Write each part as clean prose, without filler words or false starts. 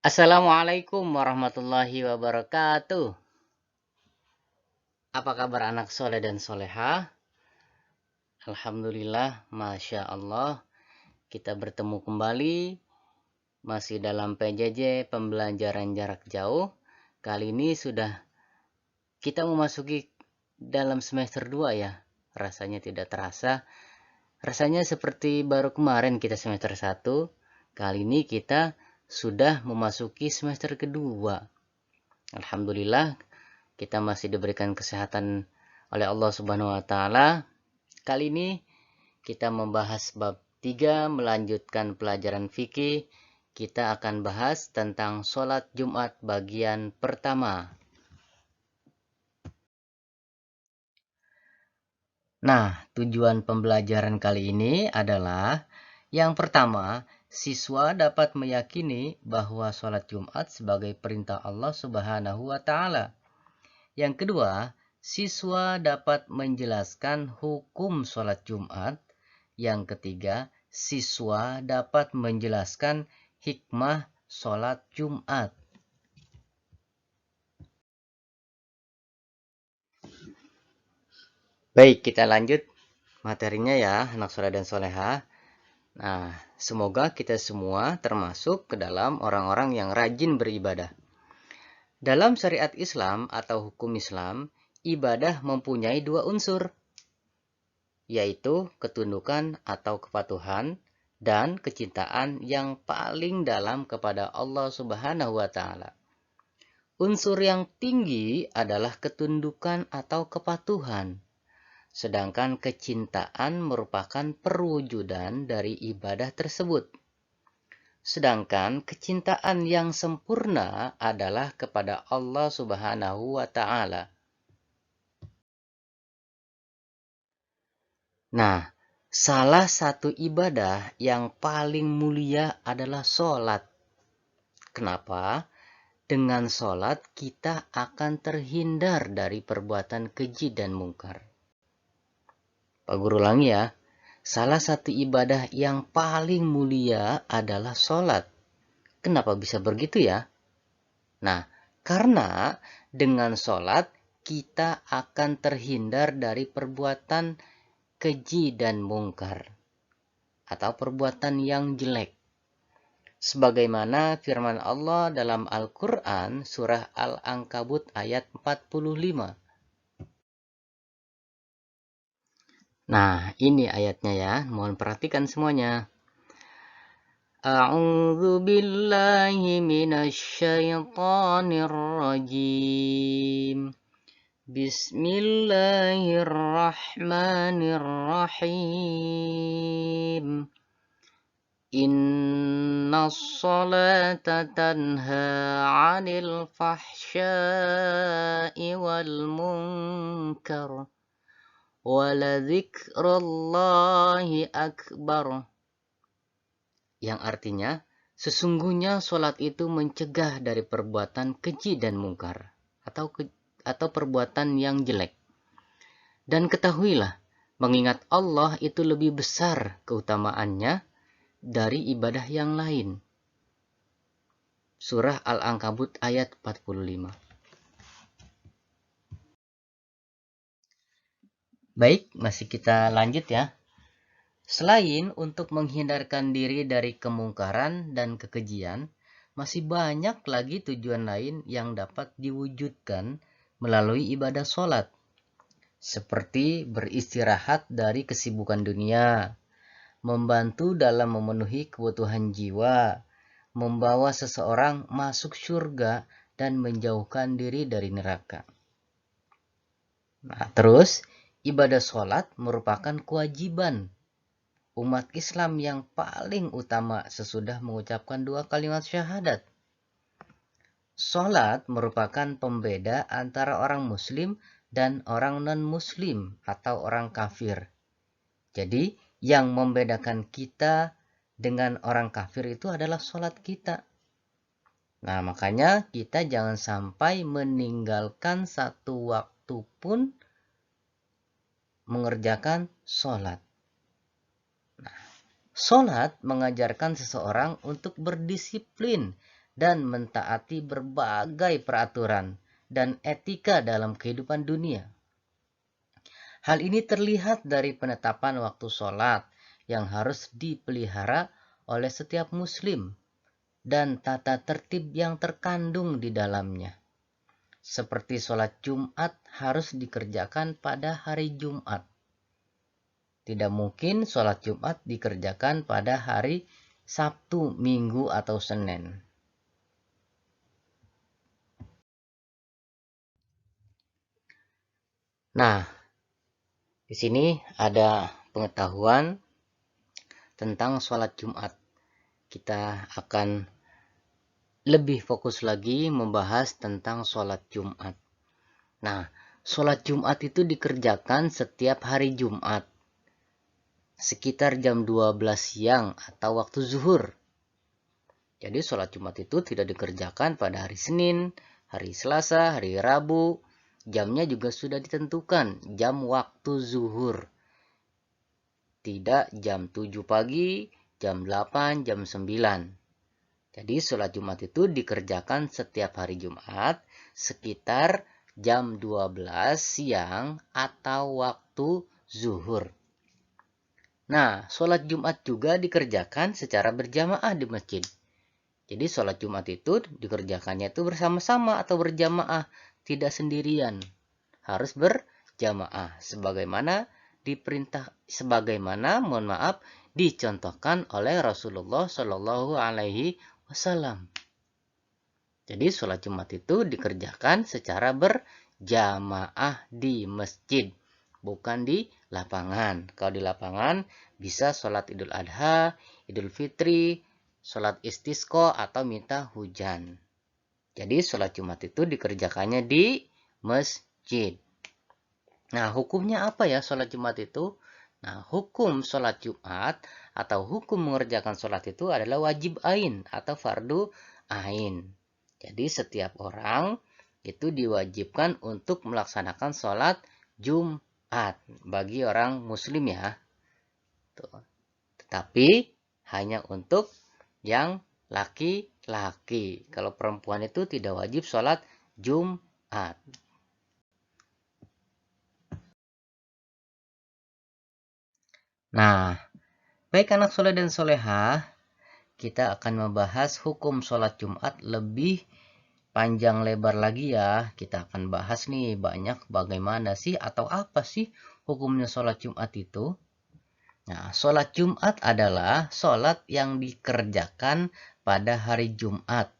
Assalamualaikum warahmatullahi wabarakatuh. Apa kabar anak soleh dan soleha? Alhamdulillah, Masya Allah. Kita bertemu kembali masih dalam PJJ pembelajaran jarak jauh. Kali ini sudah kita memasuki dalam semester 2 ya. Rasanya tidak terasa. Rasanya seperti baru kemarin kita semester 1. Kali ini kita sudah memasuki semester kedua. Alhamdulillah, kita masih diberikan kesehatan oleh Allah Subhanahu wa taala. Kali ini kita membahas bab 3 melanjutkan pelajaran fikih. Kita akan bahas tentang sholat Jumat bagian pertama. Nah, tujuan pembelajaran kali ini adalah yang pertama, siswa dapat meyakini bahwa sholat Jumat sebagai perintah Allah Subhanahu wa taala. Yang kedua, siswa dapat menjelaskan hukum sholat Jumat. Yang ketiga, siswa dapat menjelaskan hikmah sholat Jumat. Baik, kita lanjut materinya ya, anak soleh dan soleha. Nah, semoga kita semua termasuk ke dalam orang-orang yang rajin beribadah. Dalam syariat Islam atau hukum Islam, ibadah mempunyai dua unsur, yaitu ketundukan atau kepatuhan dan kecintaan yang paling dalam kepada Allah Subhanahu wa taala. Unsur yang tinggi adalah ketundukan atau kepatuhan, sedangkan kecintaan merupakan perwujudan dari ibadah tersebut. Sedangkan kecintaan yang sempurna adalah kepada Allah Subhanahu wa taala. Nah, salah satu ibadah yang paling mulia adalah sholat. Kenapa? Dengan sholat kita akan terhindar dari perbuatan keji dan mungkar. Pak Guru ulangi ya. Salah satu ibadah yang paling mulia adalah sholat. Kenapa bisa begitu ya? Nah, karena dengan sholat kita akan terhindar dari perbuatan keji dan mungkar atau perbuatan yang jelek. Sebagaimana firman Allah dalam Al-Quran surah Al-Ankabut ayat 45. Nah, ini ayatnya ya. Mohon perhatikan semuanya. A'udzu billahi minasy syaithanir rajim. Bismillahirrahmanirrahim. Inna sholata tanha 'anil fahsya'i wal munkar wa ladzikrullahi akbar. Yang artinya, sesungguhnya sholat itu mencegah dari perbuatan keji dan mungkar atau perbuatan yang jelek. Dan ketahuilah, mengingat Allah itu lebih besar keutamaannya dari ibadah yang lain. Surah Al-Ankabut ayat 45. Baik, masih kita lanjut ya. Selain untuk menghindarkan diri dari kemungkaran dan kekejian, masih banyak lagi tujuan lain yang dapat diwujudkan melalui ibadah sholat. Seperti beristirahat dari kesibukan dunia, membantu dalam memenuhi kebutuhan jiwa, membawa seseorang masuk surga, dan menjauhkan diri dari neraka. Nah, terus ibadah sholat merupakan kewajiban umat Islam yang paling utama sesudah mengucapkan 2 kalimat syahadat. Sholat merupakan pembeda antara orang muslim dan orang non-muslim atau orang kafir. Jadi, yang membedakan kita dengan orang kafir itu adalah sholat kita. Nah, makanya kita jangan sampai meninggalkan satu waktu pun mengerjakan sholat. Nah, sholat mengajarkan seseorang untuk berdisiplin dan mentaati berbagai peraturan dan etika dalam kehidupan dunia. Hal ini terlihat dari penetapan waktu sholat yang harus dipelihara oleh setiap muslim dan tata tertib yang terkandung di dalamnya. Seperti sholat Jumat harus dikerjakan pada hari Jumat. Tidak mungkin sholat Jumat dikerjakan pada hari Sabtu, Minggu, atau Senin. Nah, di sini ada pengetahuan tentang sholat Jumat. Kita akan lebih fokus lagi membahas tentang sholat Jumat. Nah, sholat Jumat itu dikerjakan setiap hari Jumat, sekitar jam 12 siang atau waktu zuhur. Jadi sholat Jumat itu tidak dikerjakan pada hari Senin, hari Selasa, hari Rabu. Jamnya juga sudah ditentukan, jam waktu zuhur. Tidak jam 7 pagi, jam 8, jam 9. Jadi sholat Jumat itu dikerjakan setiap hari Jumat sekitar jam 12 siang atau waktu zuhur. Nah, sholat Jumat juga dikerjakan secara berjamaah di masjid. Jadi sholat Jumat itu dikerjakannya itu bersama-sama atau berjamaah, tidak sendirian. Harus berjamaah sebagaimana dicontohkan oleh Rasulullah Shallallahu alaihi wasallam. Jadi sholat Jumat itu dikerjakan secara berjamaah di masjid, bukan di lapangan. Kalau di lapangan bisa sholat Idul Adha, Idul Fitri, sholat istisqa atau minta hujan. Jadi sholat Jumat itu dikerjakannya di masjid. Nah, hukumnya apa ya sholat Jumat itu? Nah, hukum sholat Jumat atau hukum mengerjakan sholat itu adalah wajib ain atau fardu ain. Jadi setiap orang itu diwajibkan untuk melaksanakan sholat Jumat bagi orang muslim ya. Tetapi hanya untuk yang laki-laki. Kalau perempuan itu tidak wajib sholat Jumat. Nah, baik anak soleh dan soleha, kita akan membahas hukum sholat Jumat lebih panjang lebar lagi ya. Kita akan bahas nih banyak bagaimana sih atau apa sih hukumnya sholat Jumat itu. Nah, sholat Jumat adalah sholat yang dikerjakan pada hari Jumat.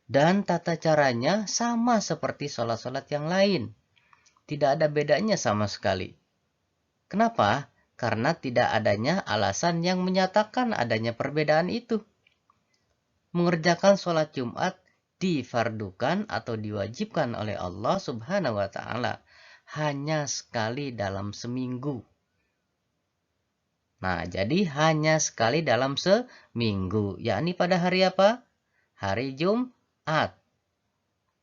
Dan tata caranya sama seperti sholat-sholat yang lain. Tidak ada bedanya sama sekali. Kenapa? Karena tidak adanya alasan yang menyatakan adanya perbedaan itu. Mengerjakan sholat Jumat difardukan atau diwajibkan oleh Allah Subhanahu wa Ta'ala hanya sekali dalam seminggu. Nah, jadi hanya sekali dalam seminggu, yakni pada hari apa? Hari Jumat.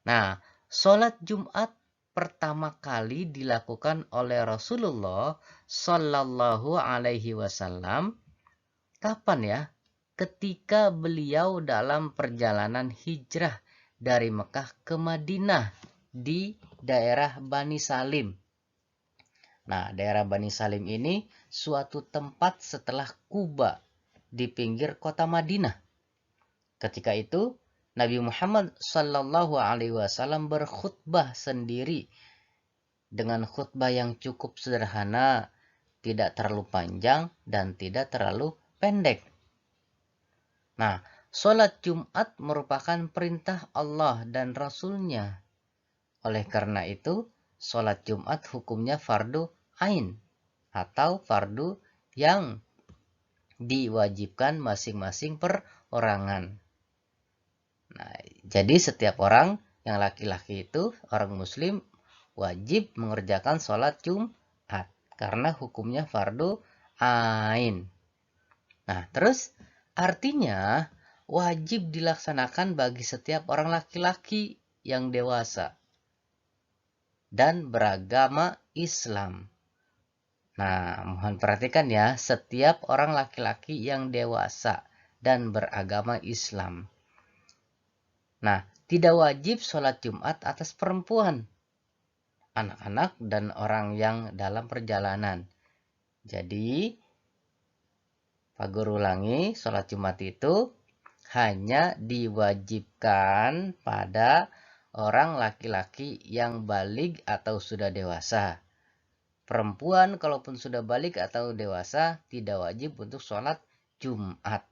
Nah, sholat Jumat pertama kali dilakukan oleh Rasulullah Shallallahu Alaihi Wasallam. Kapan ya? Ketika beliau dalam perjalanan hijrah dari Mekah ke Madinah di daerah Bani Salim. Nah, daerah Bani Salim ini suatu tempat setelah Kuba di pinggir kota Madinah. Ketika itu Nabi Muhammad Shallallahu Alaihi Wasallam berkhutbah sendiri dengan khutbah yang cukup sederhana, tidak terlalu panjang dan tidak terlalu pendek. Nah, sholat Jumat merupakan perintah Allah dan Rasul-Nya. Oleh karena itu, sholat Jumat hukumnya fardu ain atau fardu yang diwajibkan masing-masing perorangan. Nah, jadi setiap orang yang laki-laki itu, orang muslim, wajib mengerjakan sholat Jumat. Karena hukumnya fardu ain. Nah, terus artinya wajib dilaksanakan bagi setiap orang laki-laki yang dewasa dan beragama Islam. Nah, mohon perhatikan ya, setiap orang laki-laki yang dewasa dan beragama Islam. Nah, tidak wajib sholat Jumat atas perempuan, anak-anak, dan orang yang dalam perjalanan. Jadi, Pak Guru ulangi, sholat Jumat itu hanya diwajibkan pada orang laki-laki yang baligh atau sudah dewasa. Perempuan kalaupun sudah baligh atau dewasa tidak wajib untuk sholat Jumat.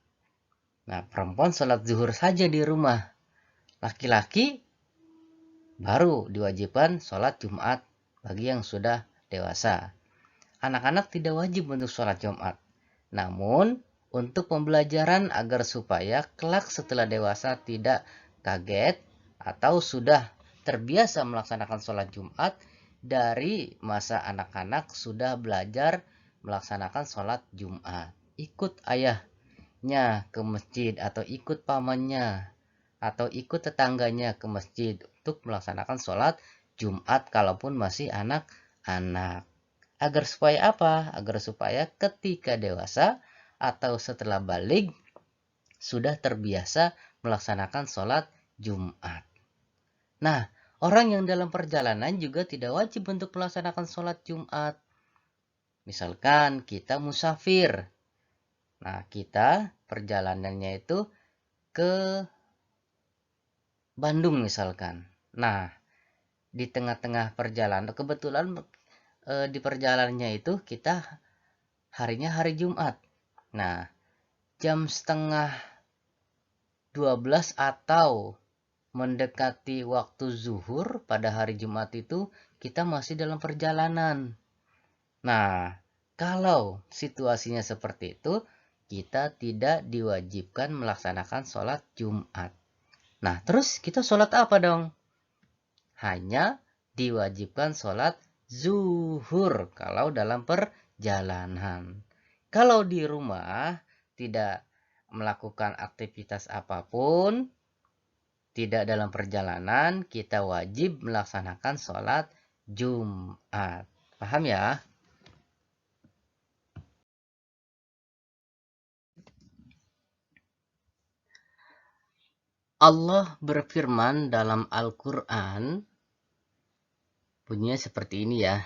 Nah, perempuan sholat zuhur saja di rumah. Laki-laki baru diwajibkan sholat Jumat bagi yang sudah dewasa. Anak-anak tidak wajib untuk sholat Jumat. Namun, untuk pembelajaran agar supaya kelak setelah dewasa tidak kaget atau sudah terbiasa melaksanakan sholat Jumat, dari masa anak-anak sudah belajar melaksanakan sholat Jumat. Ikut ayahnya ke masjid atau ikut pamannya atau ikut tetangganya ke masjid untuk melaksanakan sholat Jumat kalaupun masih anak-anak. Agar supaya apa? Agar supaya ketika dewasa atau setelah baligh sudah terbiasa melaksanakan sholat Jumat. Nah, orang yang dalam perjalanan juga tidak wajib untuk melaksanakan sholat Jumat. Misalkan kita musafir. Nah, kita perjalanannya itu ke Bandung misalkan. Nah, di tengah-tengah perjalanan, kebetulan di perjalanannya itu kita harinya hari Jumat. Nah, jam setengah 12 atau mendekati waktu zuhur pada hari Jumat itu kita masih dalam perjalanan. Nah, kalau situasinya seperti itu, kita tidak diwajibkan melaksanakan sholat Jumat. Nah, terus kita sholat apa dong? Hanya diwajibkan sholat zuhur kalau dalam perjalanan. Kalau di rumah tidak melakukan aktivitas apapun, tidak dalam perjalanan, kita wajib melaksanakan sholat Jumat. Paham ya? Allah berfirman dalam Al-Quran, bunyinya seperti ini ya.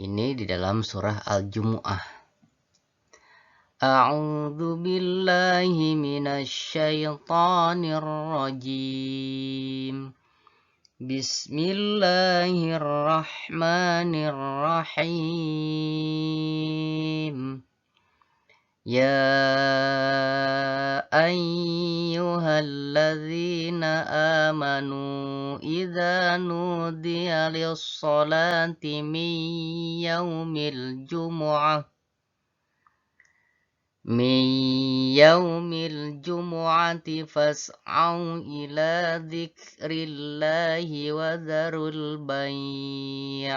Ini di dalam surah Al-Jumu'ah. A'udzu billahi minasyaitonir rajim. Bismillahirrahmanirrahim. Ya ayyuhalladzina amanu idza nudiya lis-salati min yaumil jumu'ati fas'au ila dzikrillahi wa dzarul bai'.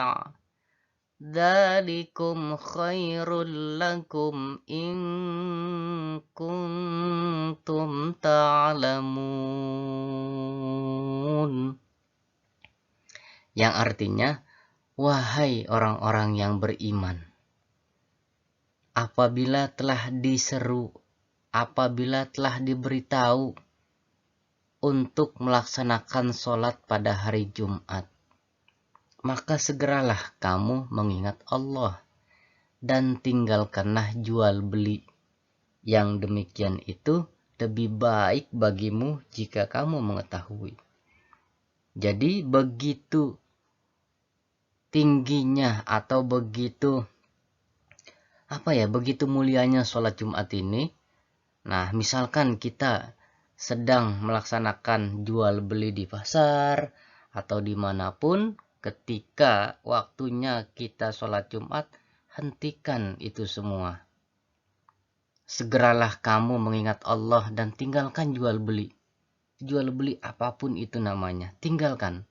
Dzalikum khairul lakum in kuntum ta'lamun. Yang artinya, wahai orang-orang yang beriman, apabila telah diseru, apabila telah diberitahu untuk melaksanakan sholat pada hari Jumat, maka segeralah kamu mengingat Allah dan tinggalkanlah jual beli. Yang demikian itu lebih baik bagimu jika kamu mengetahui. Jadi begitu tingginya atau begitu begitu mulianya sholat Jumat ini. Nah, misalkan kita sedang melaksanakan jual beli di pasar atau dimanapun, ketika waktunya kita sholat Jumat, hentikan itu semua. Segeralah kamu mengingat Allah dan tinggalkan jual beli. Jual beli apapun itu namanya, tinggalkan.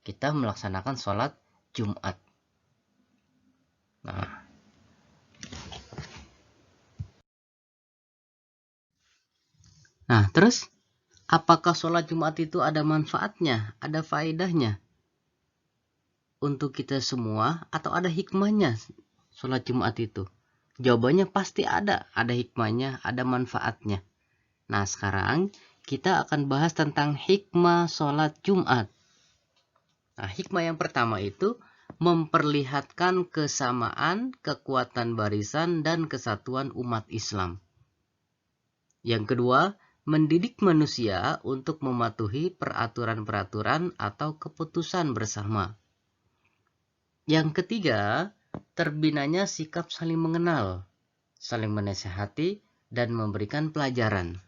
Kita melaksanakan sholat Jumat. Nah, terus apakah sholat Jumat itu ada manfaatnya, ada faedahnya untuk kita semua, atau ada hikmahnya sholat Jumat itu? Jawabannya pasti ada hikmahnya, ada manfaatnya. Nah, sekarang kita akan bahas tentang hikmah sholat Jumat. Nah, hikmah yang pertama itu memperlihatkan kesamaan, kekuatan barisan, dan kesatuan umat Islam. Yang kedua, mendidik manusia untuk mematuhi peraturan-peraturan atau keputusan bersama. Yang ketiga, terbinanya sikap saling mengenal, saling menasihati, dan memberikan pelajaran.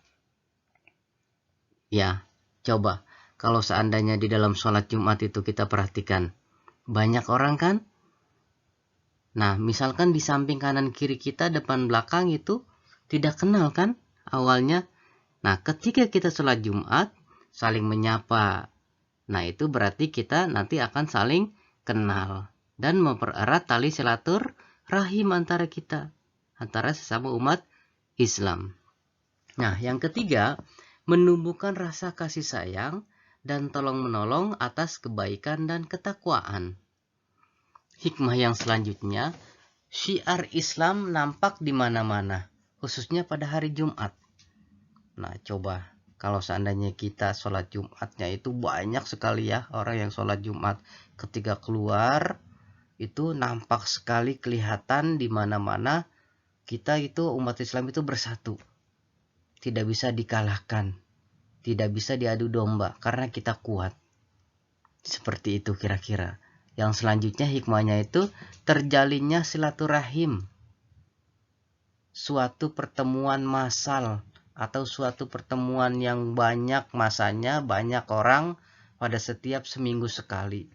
Ya, coba kalau seandainya di dalam sholat Jumat itu kita perhatikan, banyak orang kan? Nah, misalkan di samping kanan kiri kita, depan belakang itu tidak kenal kan awalnya. Nah, ketika kita sholat Jumat, saling menyapa. Nah, itu berarti kita nanti akan saling kenal dan mempererat tali silaturahim antara kita, antara sesama umat Islam. Nah, yang ketiga, menumbuhkan rasa kasih sayang dan tolong-menolong atas kebaikan dan ketakwaan. Hikmah yang selanjutnya, syiar Islam nampak di mana-mana, khususnya pada hari Jumat. Nah, coba kalau seandainya kita sholat Jumatnya itu banyak sekali ya orang yang sholat Jumat. Ketika keluar itu nampak sekali kelihatan di mana-mana kita itu umat Islam itu bersatu. Tidak bisa dikalahkan, tidak bisa diadu domba karena kita kuat. Seperti itu kira-kira. Yang selanjutnya hikmahnya itu terjalinnya silaturahim. Suatu pertemuan massal atau suatu pertemuan yang banyak masanya, banyak orang pada setiap seminggu sekali.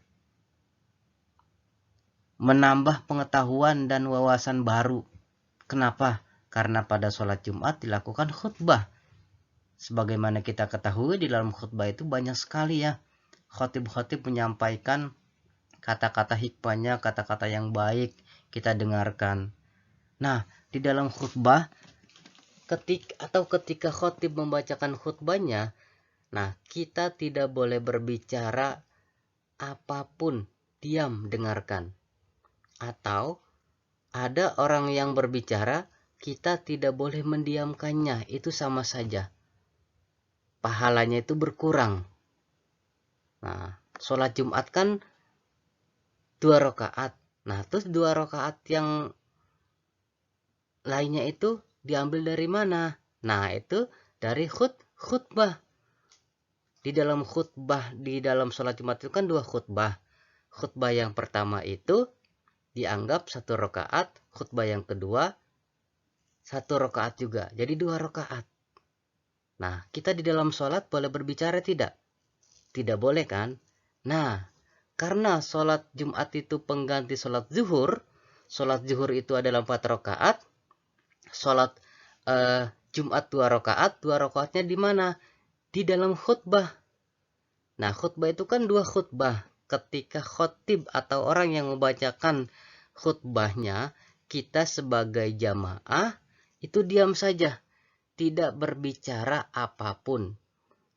Menambah pengetahuan dan wawasan baru. Kenapa? Karena pada sholat Jumat dilakukan khutbah. Sebagaimana kita ketahui di dalam khutbah itu banyak sekali ya. Khotib-khotib menyampaikan kata-kata hikmahnya, kata-kata yang baik kita dengarkan. Nah, di dalam khutbah ketika khotib membacakan khutbahnya, nah kita tidak boleh berbicara apapun, diam dengarkan. Atau ada orang yang berbicara, kita tidak boleh mendiamkannya, itu sama saja. Pahalanya itu berkurang. Nah, sholat Jumat kan 2 rakaat. Nah, terus 2 rakaat yang lainnya itu diambil dari mana? Nah, itu dari khutbah. Di dalam khutbah, di dalam sholat Jumat itu kan 2 khutbah. Khutbah yang pertama itu dianggap 1 rakaat, khutbah yang kedua 1 rakaat juga. Jadi 2 rakaat. Nah, kita di dalam sholat boleh berbicara tidak? Tidak boleh kan? Nah, karena sholat Jumat itu pengganti sholat zuhur itu adalah 4 rakaat, sholat Jumat 2 rakaat, 2 rakaatnya di mana? Di dalam khutbah. Nah, khutbah itu kan 2 khutbah. Ketika khotib atau orang yang membacakan khutbahnya, kita sebagai jamaah itu diam saja, tidak berbicara apapun.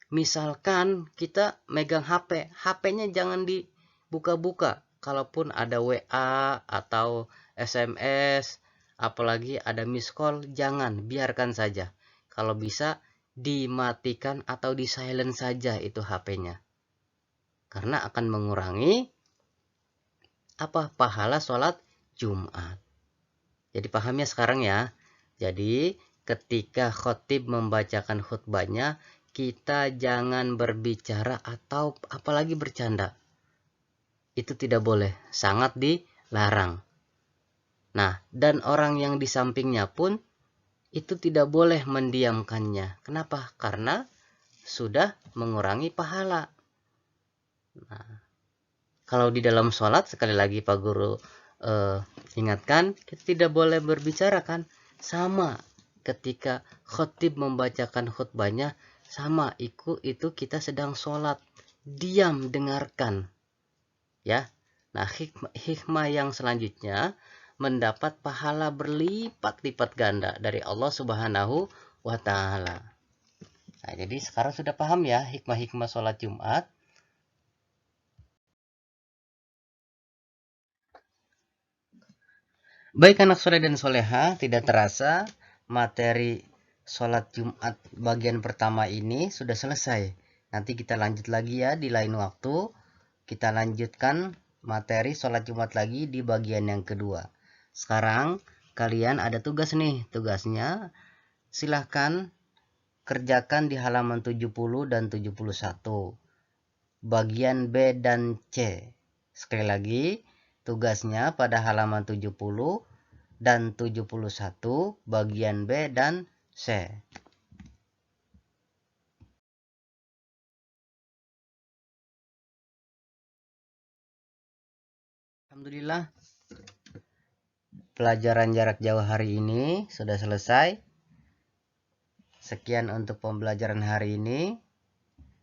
Misalkan kita megang HP, HP-nya jangan dibuka-buka. Kalaupun ada WA atau SMS, apalagi ada miss call, jangan, biarkan saja. Kalau bisa dimatikan atau di silent saja itu HP-nya. Karena akan mengurangi pahala sholat Jumat. Jadi pahamnya sekarang ya. Jadi ketika khotib membacakan khutbahnya, kita jangan berbicara atau apalagi bercanda. Itu tidak boleh, sangat dilarang. Nah, dan orang yang di sampingnya pun itu tidak boleh mendiamkannya. Kenapa? Karena sudah mengurangi pahala. Nah, kalau di dalam sholat, sekali lagi Pak Guru ingatkan, kita tidak boleh berbicara kan. Sama ketika khotib membacakan khutbahnya, sama itu kita sedang sholat, diam dengarkan ya. Nah, hikmah yang selanjutnya mendapat pahala berlipat-lipat ganda dari Allah Subhanahu wa Ta'ala. Nah, jadi sekarang sudah paham ya hikmah-hikmah sholat Jumat. Baik anak soleh dan soleha, tidak terasa materi sholat Jumat bagian pertama ini sudah selesai. Nanti kita lanjut lagi ya di lain waktu. Kita lanjutkan materi sholat Jumat lagi di bagian yang kedua. Sekarang kalian ada tugas nih. Tugasnya silahkan kerjakan di halaman 70 dan 71. Bagian B dan C. Sekali lagi, tugasnya pada halaman 70 dan 71, bagian B dan C. Alhamdulillah, pelajaran jarak jauh hari ini sudah selesai. Sekian untuk pembelajaran hari ini.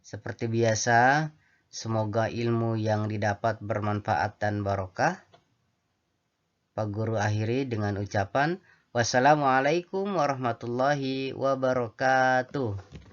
Seperti biasa, semoga ilmu yang didapat bermanfaat dan barokah. Pak Guru akhiri dengan ucapan wassalamualaikum warahmatullahi wabarakatuh.